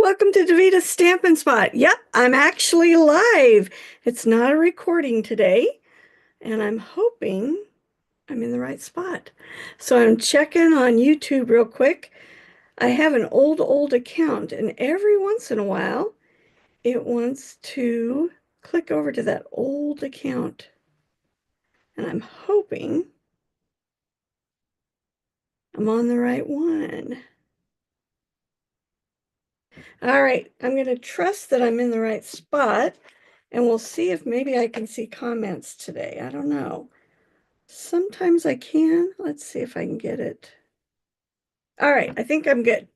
Welcome to Davita's Stampin' Spot. Yep, I'm actually live. It's not a recording today, and I'm hoping I'm in the right spot. So I'm checking on YouTube real quick. I have an old account, and every once in a while, it wants to click over to that old account. And I'm hoping I'm on the right one. All right, I'm going to trust that I'm in the right spot, and we'll see if maybe I can see comments today. I don't know. Sometimes I can. Let's see if I can get it. All right, I think I'm good.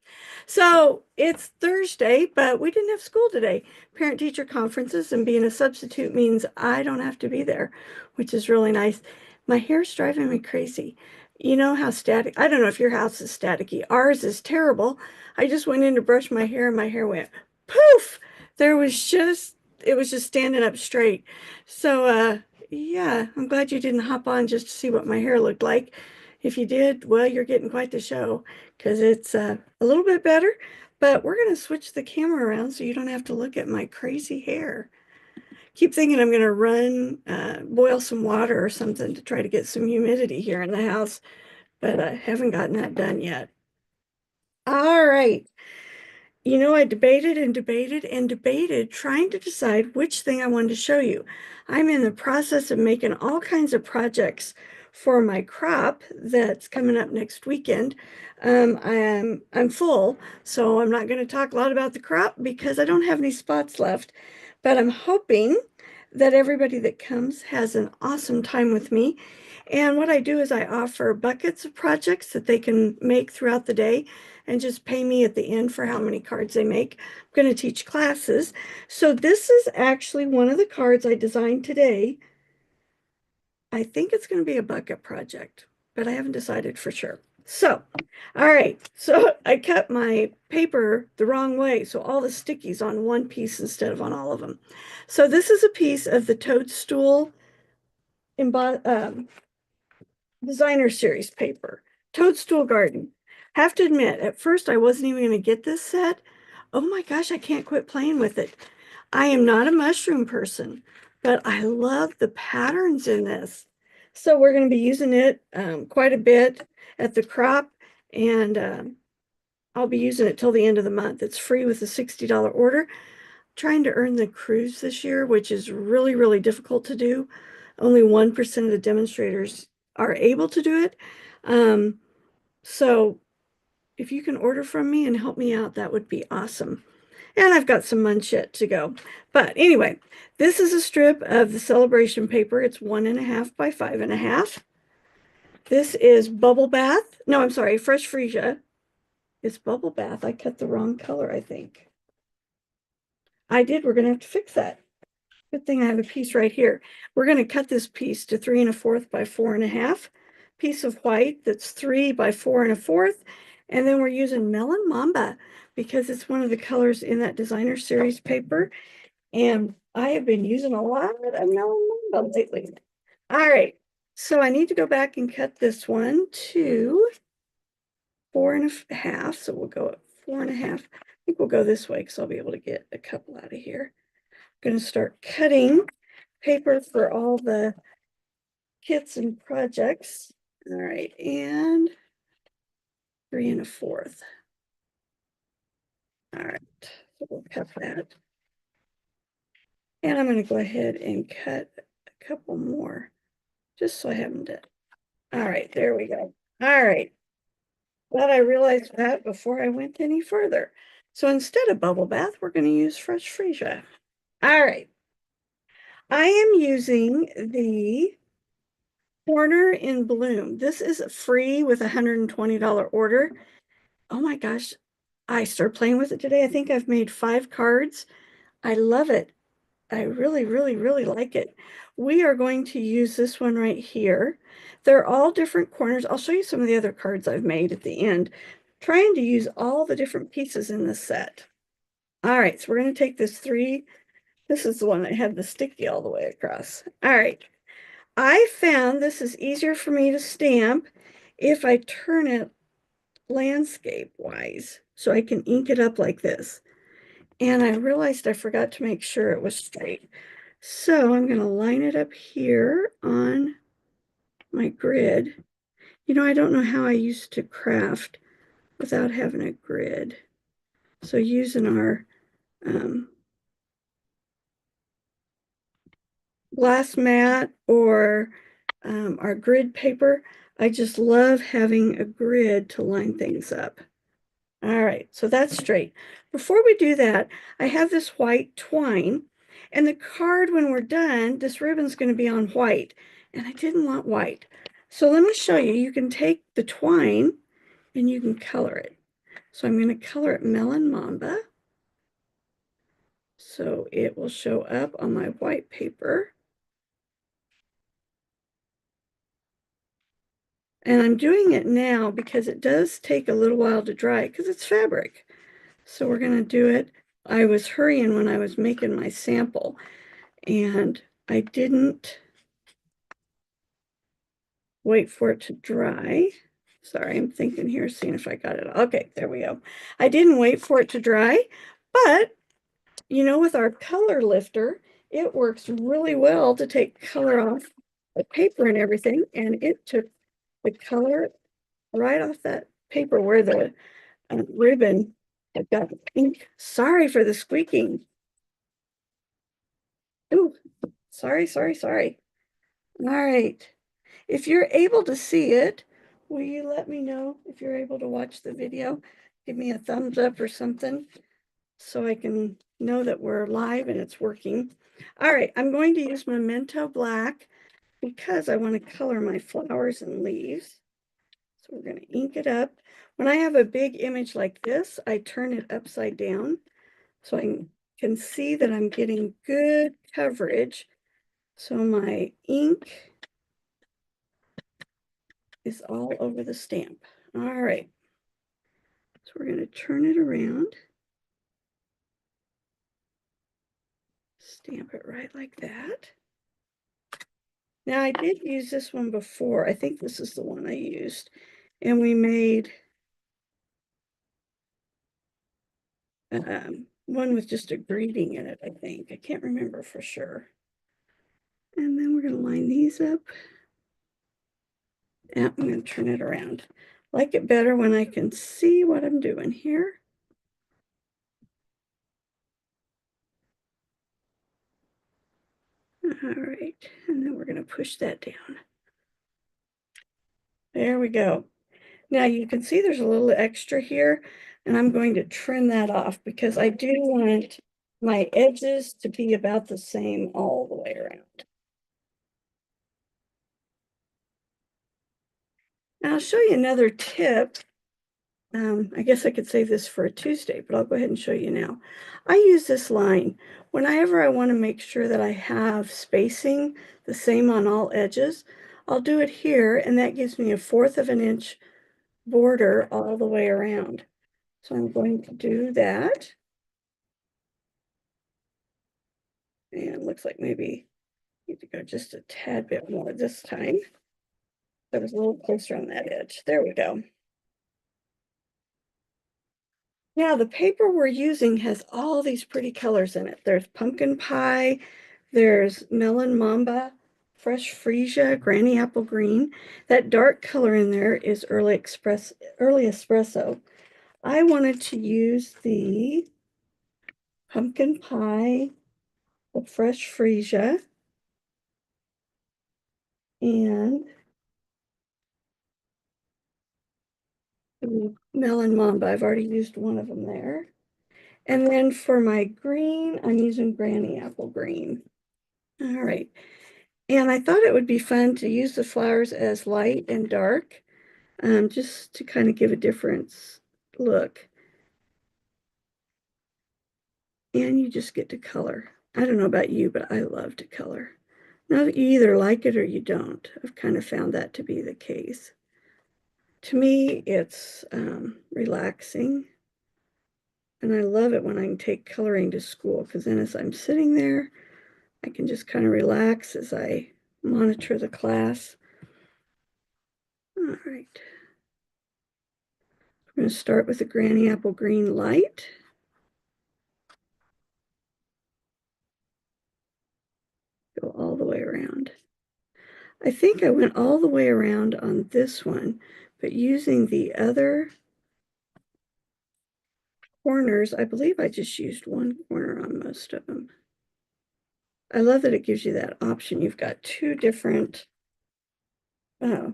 So it's Thursday, but we didn't have school today. Parent-teacher conferences, and being a substitute means I don't have to be there, which is really nice. My hair's driving me crazy. You know how static, I don't know if your house is staticky. Ours is terrible. I just went in to brush my hair and my hair went poof. It was just standing up straight. So, yeah, I'm glad you didn't hop on just to see what my hair looked like. If you did, well, you're getting quite the show because it's a little bit better, but we're going to switch the camera around so you don't have to look at my crazy hair. Keep thinking I'm going to boil some water or something to try to get some humidity here in the house, but I haven't gotten that done yet. All right. You know, I debated and debated and debated trying to decide which thing I wanted to show you. I'm in the process of making all kinds of projects for my crop that's coming up next weekend. I'm full, so I'm not going to talk a lot about the crop because I don't have any spots left. But I'm hoping that everybody that comes has an awesome time with me. And what I do is I offer buckets of projects that they can make throughout the day and just pay me at the end for how many cards they make. I'm going to teach classes. So this is actually one of the cards I designed today. I think it's going to be a bucket project, but I haven't decided for sure. So, all right. So I cut my paper the wrong way. So all the stickies on one piece instead of on all of them. So this is a piece of the toadstool designer series paper, Toadstool Garden. Have to admit, at first I wasn't even going to get this set. Oh my gosh, I can't quit playing with it. I am not a mushroom person, but I love the patterns in this. So we're going to be using it quite a bit at the crop, and I'll be using it till the end of the month. It's free with a $60 order. Trying to earn the cruise this year, which is really, really difficult to do. Only 1% of the demonstrators are able to do it. So if you can order from me and help me out, that would be awesome. And I've got some munch yet to go. But anyway, this is a strip of the celebration paper. It's 1.5 by 5.5. This is Bubble Bath. No, I'm sorry, Fresh Freesia. It's Bubble Bath. I cut the wrong color, I think. I did. We're going to have to fix that. Good thing I have a piece right here. We're going to cut this piece to 3 1/4 by 4.5. Piece of white that's 3 by 4 1/4. And then we're using Melon Mamba because it's one of the colors in that designer series paper. And I have been using a lot of Melon Mamba lately. All right. So I need to go back and cut this one to 4.5. So we'll go at 4.5. I think we'll go this way because I'll be able to get a couple out of here. Going to start cutting paper for all the kits and projects. All right, and 3 1/4. All right, so we'll cut that. And I'm going to go ahead and cut a couple more just so I have them done. All right, there we go. All right. Glad I realized that before I went any further. So instead of Bubble Bath, we're going to use Fresh Freesia. All right. I am using the Corner in Bloom. This is free with a $120 order. Oh my gosh, I started playing with it today. I think I've made 5 cards. I love it. I really, really, really like it. We are going to use this one right here. They're all different corners. I'll show you some of the other cards I've made at the end. Trying to use all the different pieces in this set. All right, so we're going to take this 3. This is the one that had the sticky all the way across. All right. I found this is easier for me to stamp if I turn it landscape wise, so I can ink it up like this. And I realized I forgot to make sure it was straight. So I'm going to line it up here on my grid. You know, I don't know how I used to craft without having a grid. So using our glass mat or our grid paper, I just love having a grid to line things up. All right, so that's straight. Before we do that, I have this white twine, and the card, when we're done, this ribbon's going to be on white, and I didn't want white. So let me show you. You can take the twine and you can color it. So I'm going to color it Melon Mamba. So it will show up on my white paper. And I'm doing it now because it does take a little while to dry because it's fabric. So we're going to do it. I was hurrying when I was making my sample, and I didn't wait for it to dry. Sorry, I'm thinking here, seeing if I got it. Okay, there we go. I didn't wait for it to dry, but you know, with our color lifter, it works really well to take color off the paper and everything, and it took the color right off that paper where the ribbon had got ink. Sorry for the squeaking. Ooh, sorry. All right. If you're able to see it, will you let me know if you're able to watch the video? Give me a thumbs up or something so I can know that we're live and it's working. All right, I'm going to use Memento Black because I want to color my flowers and leaves. So we're going to ink it up. When I have a big image like this, I turn it upside down so I can see that I'm getting good coverage. So my ink is all over the stamp. All right. So we're going to turn it around. Stamp it right like that. Now I did use this one before. I think this is the one I used. And we made one with just a greeting in it, I think. I can't remember for sure. And then we're going to line these up. And I'm going to turn it around. Like it better when I can see what I'm doing here. All right, and then we're going to push that down. There we go. Now you can see there's a little extra here, and I'm going to trim that off because I do want my edges to be about the same all the way around. Now I'll show you another tip. I guess I could save this for a Tuesday, but I'll go ahead and show you now. I use this line whenever I want to make sure that I have spacing the same on all edges. I'll do it here, and that gives me a 1/4 of an inch border all the way around. So I'm going to do that. And it looks like maybe I need to go just a tad bit more this time. That was a little closer on that edge. There we go. Now the paper we're using has all these pretty colors in it. There's pumpkin pie, there's melon mamba, fresh freesia, granny apple green. That dark color in there is early espresso. I wanted to use the pumpkin pie, the fresh freesia, and the melon mamba. I've already used one of them there. And then for my green, I'm using granny apple green. All right. And I thought it would be fun to use the flowers as light and dark, just to kind of give a difference look. And you just get to color. I don't know about you, but I love to color. Now that you either like it or you don't. I've kind of found that to be the case. To me, it's relaxing. And I love it when I can take coloring to school because then as I'm sitting there, I can just kind of relax as I monitor the class. All right. I'm going to start with the Granny Apple Green Light. Go all the way around. I think I went all the way around on this one, but using the other corners, I believe I just used one corner on most of them. I love that it gives you that option. You've got two different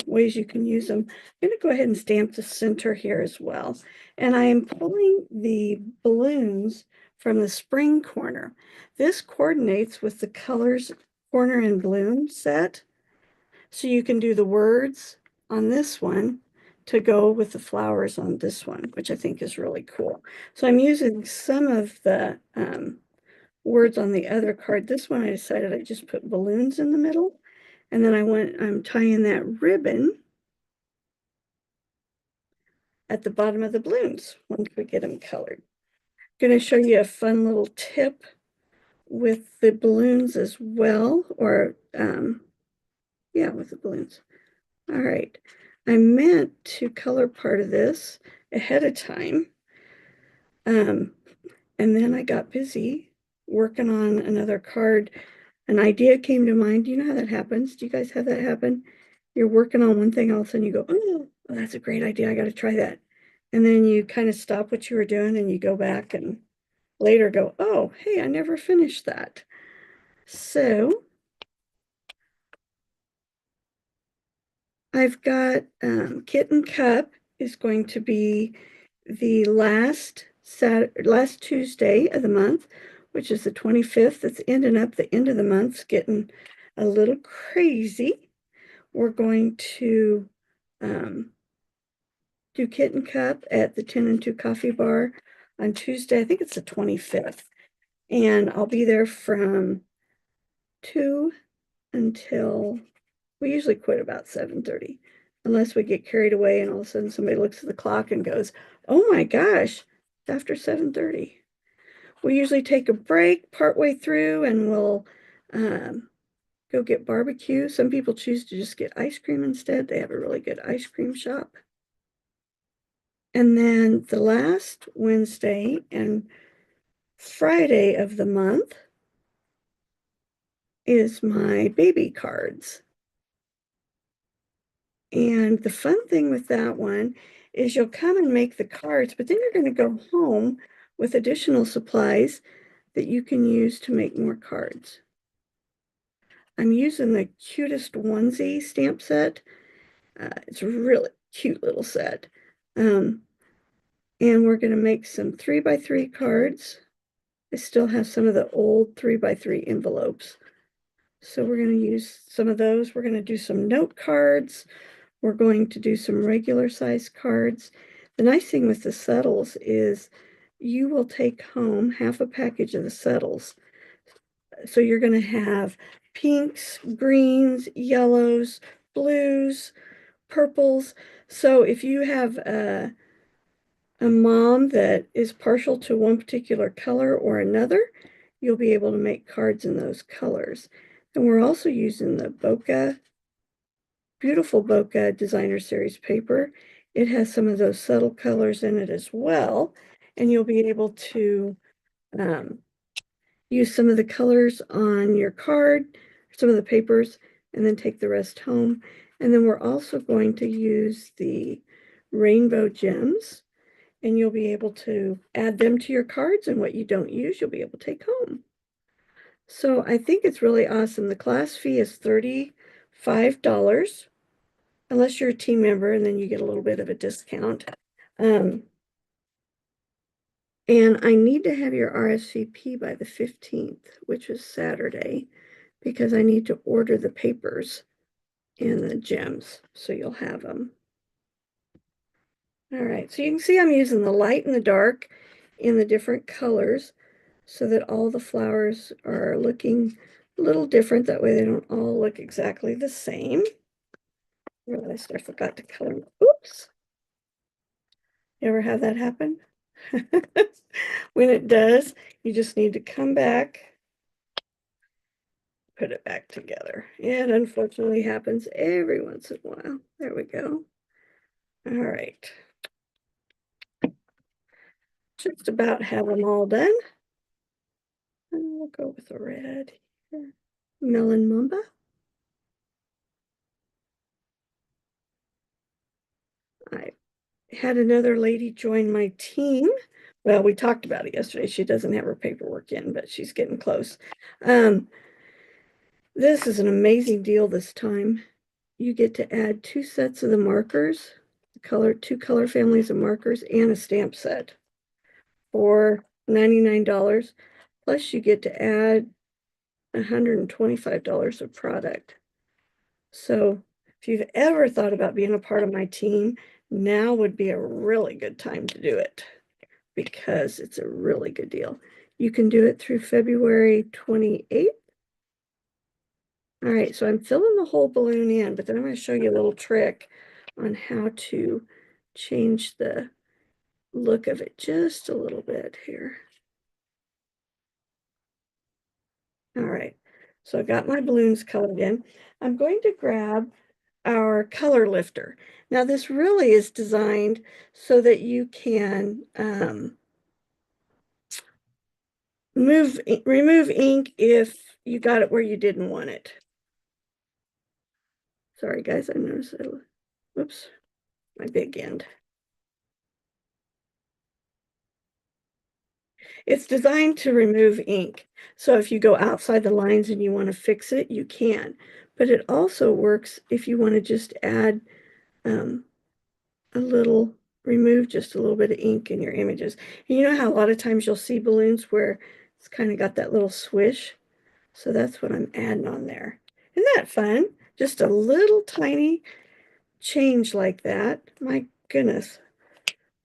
ways you can use them. I'm going to go ahead and stamp the center here as well. And I am pulling the balloons from the spring corner. This coordinates with the colors corner and balloon set. So you can do the words on this one to go with the flowers on this one, which I think is really cool. So I'm using some of the words on the other card. This one I decided I just put balloons in the middle. And then I'm tying that ribbon at the bottom of the balloons once we get them colored. I'm going to show you a fun little tip with the balloons as well, or yeah, with the balloons. All right, I meant to color part of this ahead of time, and then I got busy working on another card. An idea came to mind. Do you know how that happens? Do you guys have that happen? You're working on one thing, all of a sudden you go, oh, that's a great idea. I got to try that. And then you kind of stop what you were doing and you go back and later go, oh, hey, I never finished that. So I've got Kitten Cup is going to be the last Tuesday of the month, which is the 25th. It's ending up the end of the month's getting a little crazy. We're going to do Kitten Cup at the 10 and 2 Coffee Bar on Tuesday. I think it's the 25th. And I'll be there from 2 until we usually quit about 7:30, unless we get carried away and all of a sudden somebody looks at the clock and goes, oh my gosh, it's after 7:30. We usually take a break partway through and we'll go get barbecue. Some people choose to just get ice cream instead. They have a really good ice cream shop. And then the last Wednesday and Friday of the month is my baby cards. And the fun thing with that one is you'll come and make the cards, but then you're going to go home with additional supplies that you can use to make more cards. I'm using the cutest onesie stamp set. It's a really cute little set. And we're going to make some 3x3 cards. I still have some of the old 3x3 envelopes. So we're going to use some of those. We're going to do some note cards. We're going to do some regular size cards. The nice thing with the settles is you will take home half a package of the settles. So you're going to have pinks, greens, yellows, blues, purples. So if you have a mom that is partial to one particular color or another, you'll be able to make cards in those colors. And we're also using the beautiful Bokeh Designer Series paper. It has some of those subtle colors in it as well. And you'll be able to use some of the colors on your card, some of the papers, and then take the rest home. And then we're also going to use the rainbow gems, and you'll be able to add them to your cards, and what you don't use, you'll be able to take home. So I think it's really awesome. The class fee is $35, unless you're a team member, and then you get a little bit of a discount. And I need to have your RSVP by the 15th, which is Saturday, because I need to order the papers and the gems, so you'll have them. All right, so you can see I'm using the light and the dark in the different colors so that all the flowers are looking a little different. That way they don't all look exactly the same. I realized I forgot to color. Oops. You ever have that happen? When it does, you just need to come back, put it back together. It unfortunately happens every once in a while. There we go. All right. Just about have them all done. And we'll go with the red here. Melon Mamba. I had another lady join my team. Well, we talked about it yesterday. She doesn't have her paperwork in, but she's getting close. This is an amazing deal this time. You get to add 2 sets of the markers, two color families of markers, and a stamp set for $99. Plus, you get to add $125 of product. So, if you've ever thought about being a part of my team, now would be a really good time to do it because it's a really good deal. You can do it through February 28th. All right, so I'm filling the whole balloon in, but then I'm going to show you a little trick on how to change the look of it just a little bit here. All right, so I got my balloons colored in. I'm going to grab our color lifter. Now this really is designed so that you can remove ink if you got it where you didn't want it. Sorry guys, I noticed that. Whoops, my big end. It's designed to remove ink. So if you go outside the lines and you want to fix it, you can. But it also works if you want to just add remove just a little bit of ink in your images. And you know how a lot of times you'll see balloons where it's kind of got that little swish? So that's what I'm adding on there. Isn't that fun? Just a little tiny change like that. My goodness,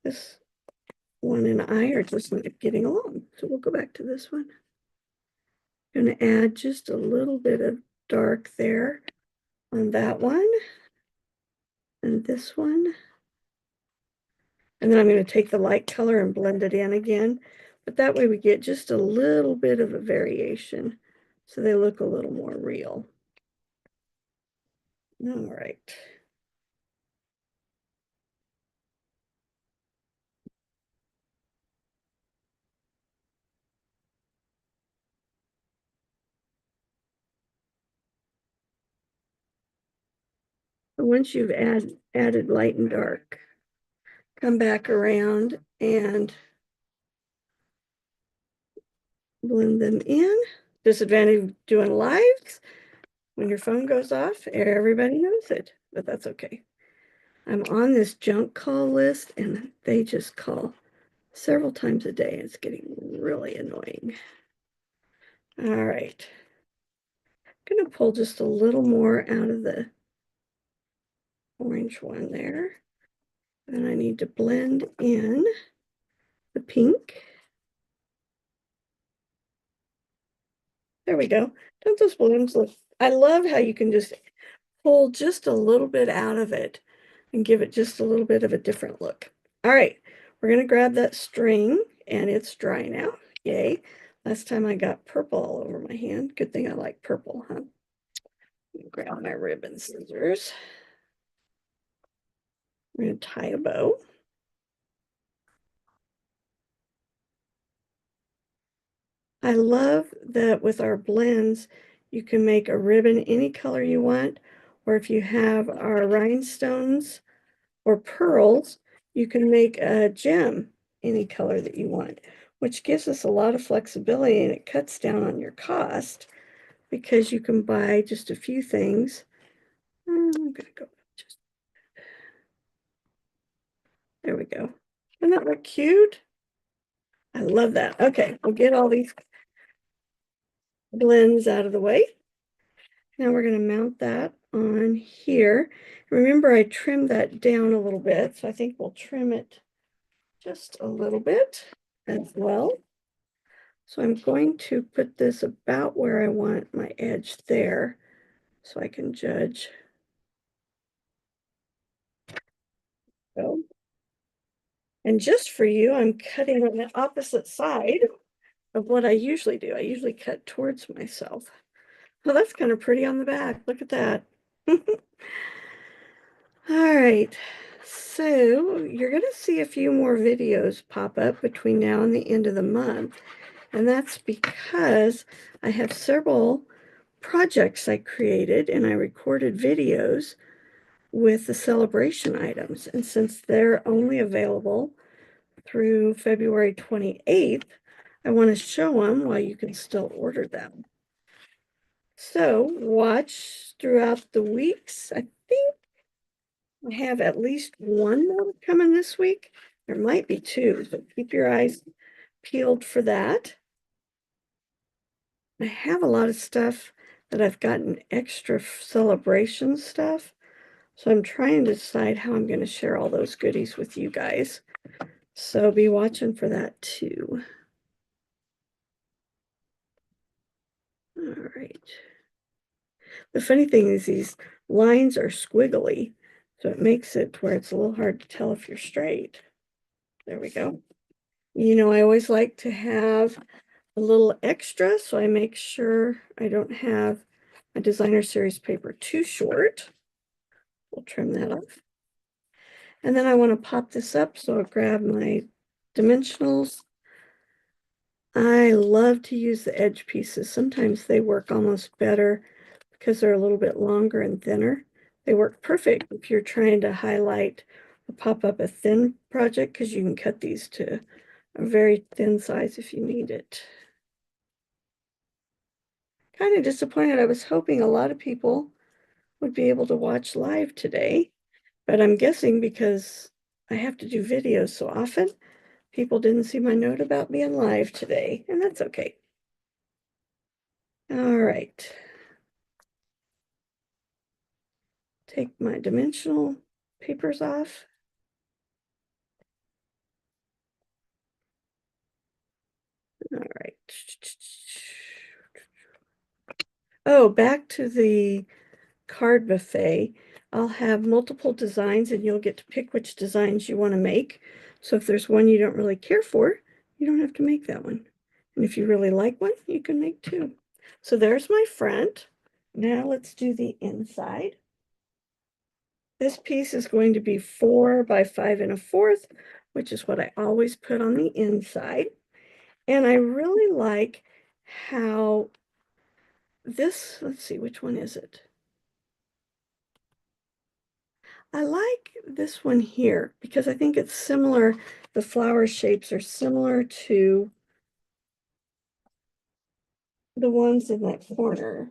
this one and I are just not getting along. So we'll go back to this one. I'm going to add just a little bit of dark there on that one and this one. And then I'm going to take the light color and blend it in again. But that way we get just a little bit of a variation. So they look a little more real. All right. Once you've added light and dark, come back around and blend them in. Disadvantage of doing lives, when your phone goes off, everybody knows it, but that's okay. I'm on this junk call list and they just call several times a day. It's getting really annoying. All right. I'm going to pull just a little more out of the orange one there. And I need to blend in the pink. There we go. Don't those balloons look? I love how you can just pull just a little bit out of it and give it just a little bit of a different look. All right, we're going to grab that string and it's dry now. Yay. Last time I got purple all over my hand. Good thing I like purple, huh? Grab my ribbon scissors. We're going to tie a bow. I love that with our blends, you can make a ribbon any color you want, or if you have our rhinestones or pearls, you can make a gem any color that you want, which gives us a lot of flexibility and it cuts down on your cost because you can buy just a few things. I'm gonna go just, there we go. Doesn't that look cute? I love that. Okay, we'll get all these blends out of the way. Now we're going to mount that on here. Remember, I trimmed that down a little bit, so I think we'll trim it just a little bit as well. So I'm going to put this about where I want my edge there so I can judge. So, and just for you, I'm cutting on the opposite side of what I usually do. I usually cut towards myself. Well, that's kind of pretty on the back. Look at that. All right, so you're going to see a few more videos pop up between now and the end of the month. And that's because I have several projects I created, and I recorded videos with the celebration items. And since they're only available through February 28th, I want to show them while you can still order them. So watch throughout the weeks. I think I have at least one more coming this week. There might be two, so keep your eyes peeled for that. I have a lot of stuff that I've gotten extra celebration stuff. So I'm trying to decide how I'm going to share all those goodies with you guys. So be watching for that too. All right. The funny thing is these lines are squiggly, so it makes it where it's a little hard to tell if you're straight. There we go. You know, I always like to have a little extra, so I make sure I don't have my designer series paper too short. We'll trim that off. And then I want to pop this up, so I'll grab my dimensionals. I love to use the edge pieces. Sometimes they work almost better because they're a little bit longer and thinner. They work perfect if you're trying to highlight or pop up a thin project, because you can cut these to a very thin size if you need it. Kind of disappointed. I was hoping a lot of people would be able to watch live today, but I'm guessing because I have to do videos so often, people didn't see my note about being live today, and that's okay. All right. Take my dimensional papers off. All right. Oh, back to the card buffet. I'll have multiple designs and you'll get to pick which designs you want to make. So if there's one you don't really care for, you don't have to make that one. And if you really like one, you can make two. So there's my front. Now let's do the inside. This piece is going to be 4 by 5 1/4, which is what I always put on the inside. And I really like how this, let's see, which one is it? I like this one here because I think it's similar. The flower shapes are similar to the ones in that corner,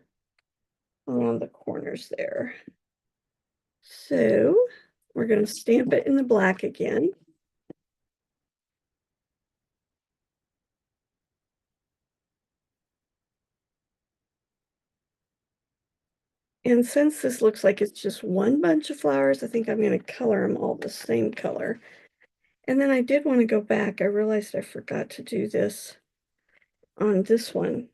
around the corners there. So we're going to stamp it in the black again. And since this looks like it's just one bunch of flowers, I think I'm going to color them all the same color. And then I did want to go back. I realized I forgot to do this on this one.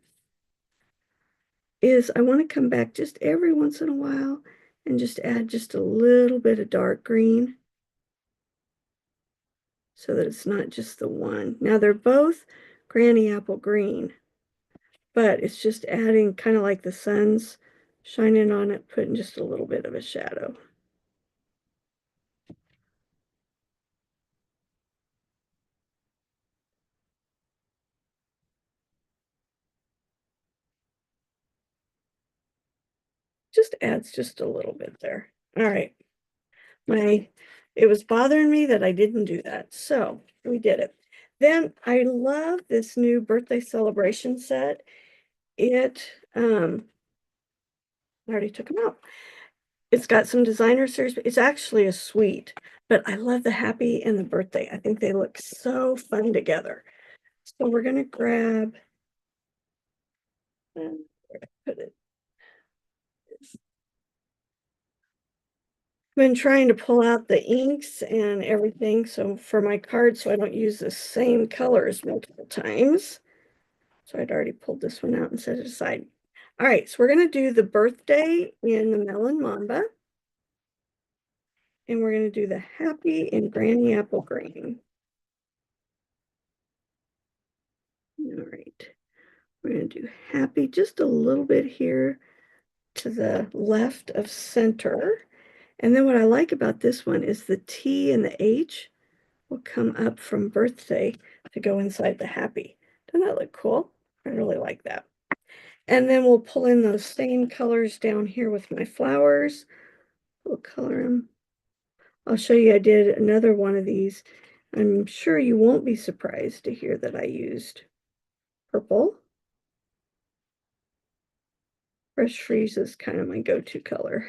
Is I want to come back just every once in a while and just add just a little bit of dark green so that it's not just the one. Now they're both Granny Apple Green, but it's just adding kind of like the sun's shining on it, putting just a little bit of a shadow. Just adds just a little bit there. All right. It was bothering me that I didn't do that. So we did it. Then I love this new birthday celebration set. I already took them out. It's got some designer series, but it's actually a suite. But I love the happy and the birthday. I think they look so fun together. So we're gonna grab and put it. Been trying to pull out the inks and everything, so for my cards, so I don't use the same colors multiple times. So I'd already pulled this one out and set it aside. All right, so we're gonna do the birthday in the Melon Mamba. And we're gonna do the happy in Granny Apple Green. All right, we're gonna do happy just a little bit here to the left of center. And then what I like about this one is the T and the H will come up from birthday to go inside the happy. Doesn't that look cool? I really like that. And then we'll pull in those same colors down here with my flowers. We'll color them. I'll show you, I did another one of these. I'm sure you won't be surprised to hear that I used purple. Fresh Freeze is kind of my go-to color.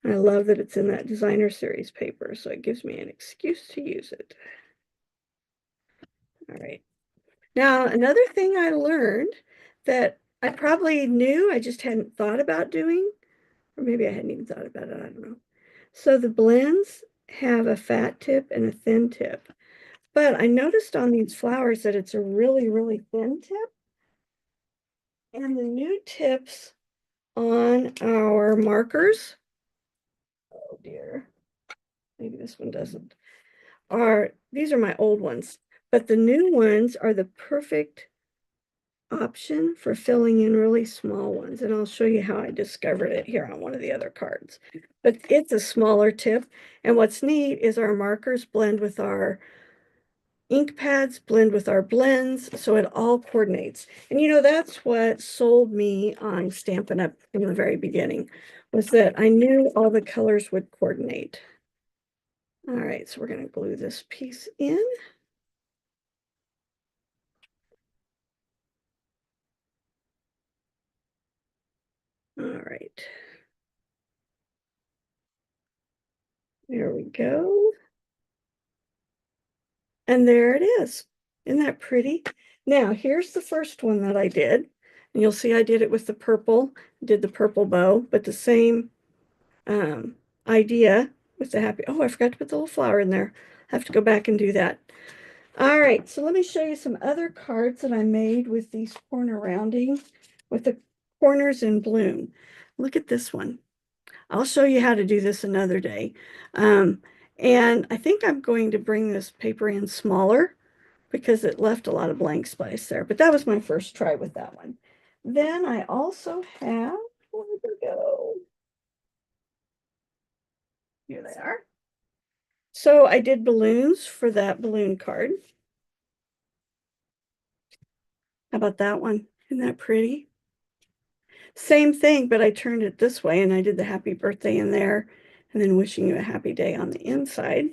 I love that it's in that designer series paper, so it gives me an excuse to use it. All right. Now, another thing I learned that I probably knew, I just hadn't thought about doing, or maybe I hadn't even thought about it, I don't know. So the blends have a fat tip and a thin tip, but I noticed on these flowers that it's a really, really thin tip. And the new tips on our markers, oh dear, maybe this one doesn't, these are my old ones, but the new ones are the perfect option for filling in really small ones. And I'll show you how I discovered it here on one of the other cards. But it's a smaller tip. And what's neat is our markers blend with our ink pads, blend with our blends, so it all coordinates. And you know, that's what sold me on Stampin' Up! From the very beginning, was that I knew all the colors would coordinate. All right, so we're going to glue this piece in. All right. There we go. And there it is. Isn't that pretty? Now, here's the first one that I did. And you'll see I did it with the purple, did the purple bow, but the same idea with the happy. Oh, I forgot to put the little flower in there. I have to go back and do that. All right, so let me show you some other cards that I made with these corner rounding, with the corners in bloom. Look at this one. I'll show you how to do this another day. And I think I'm going to bring this paper in smaller because it left a lot of blank space there. But that was my first try with that one. Then I also have, where did they go? Here they are. So I did balloons for that balloon card. How about that one? Isn't that pretty? Same thing, but I turned it this way and I did the happy birthday in there and then wishing you a happy day on the inside.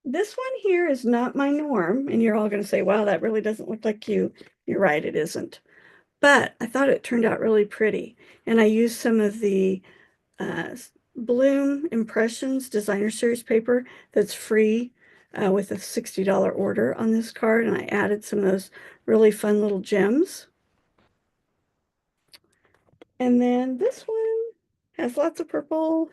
This one here is not my norm, and you're all going to say, wow, that really doesn't look like you. You're right, it isn't. But I thought it turned out really pretty. And I used some of the Bloom Impressions designer series paper that's free with a $60 order on this card. And I added some of those really fun little gems. And then this one has lots of purple.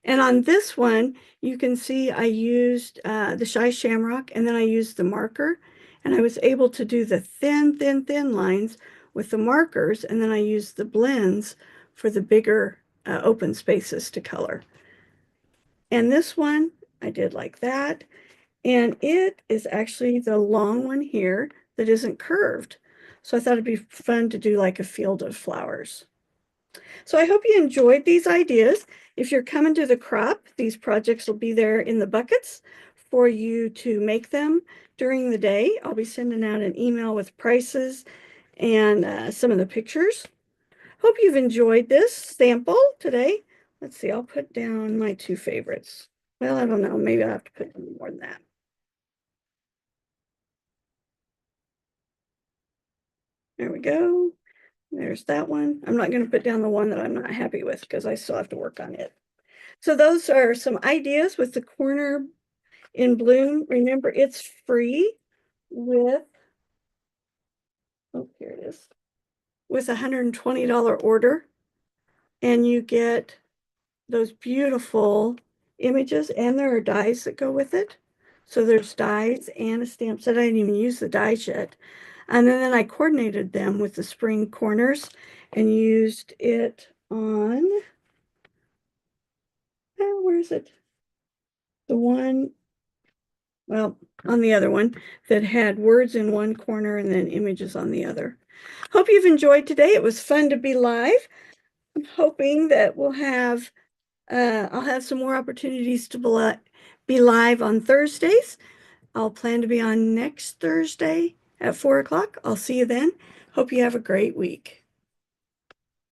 And on this one, you can see I used the Shy Shamrock, and then I used the marker. And I was able to do the thin, thin, thin lines with the markers. And then I used the blends for the bigger open spaces to color. And this one, I did like that. And it is actually the long one here that isn't curved. So I thought it'd be fun to do like a field of flowers. So I hope you enjoyed these ideas. If you're coming to the crop, these projects will be there in the buckets for you to make them during the day. I'll be sending out an email with prices and some of the pictures. Hope you've enjoyed this sample today. Let's see, I'll put down my two favorites. Well, I don't know, maybe I'll have to put more than that. There we go. There's that one. I'm not going to put down the one that I'm not happy with because I still have to work on it. So those are some ideas with the corner in bloom. Remember, it's free with, oh, here it is, with a $120 order. And you get those beautiful images, and there are dies that go with it. So there's dies and a stamp set. I didn't even use the dies yet. And then I coordinated them with the spring corners and used it on, where is it? The one, well, on the other one that had words in one corner and then images on the other. Hope you've enjoyed today. It was fun to be live. I'm hoping that I'll have some more opportunities to be live on Thursdays. I'll plan to be on next Thursday at 4 o'clock. I'll see you then. Hope you have a great week.